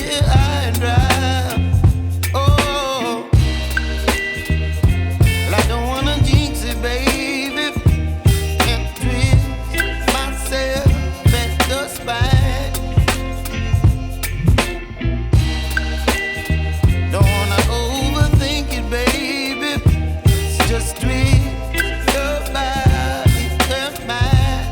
here high and dry. Oh, well, I don't wanna jinx it, baby, and twist myself at the spine. Don't wanna overthink it, baby. It's just twist your body and mine.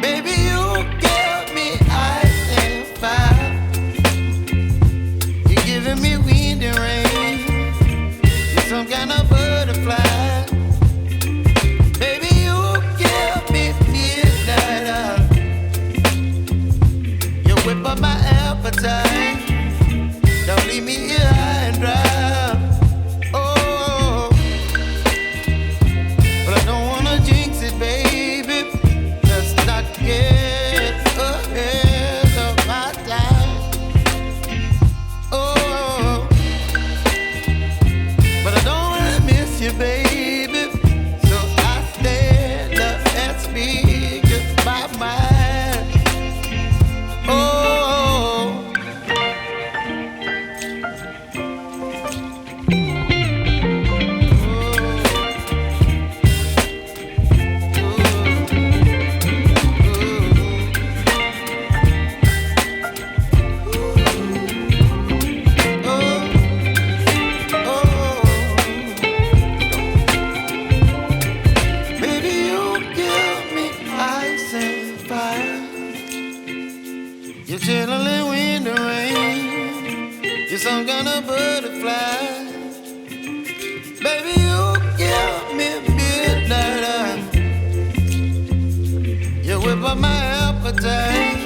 Baby, you give me ice and fire. You're giving me wind and rain. You're some kind of butterfly. Baby, you give me midnight. You whip up my appetite. Don't leave me here high and dry. Oh, but I don't wanna jinx it, baby. Let's not get ahead of my time. Oh, but I don't wanna miss you, baby. So I stand up and speak my mind. Oh. Baby, you give me ice and fire. You're chilling wind and rain. You're some kind of butterfly. Baby, you give me midnight. You whip up my appetite.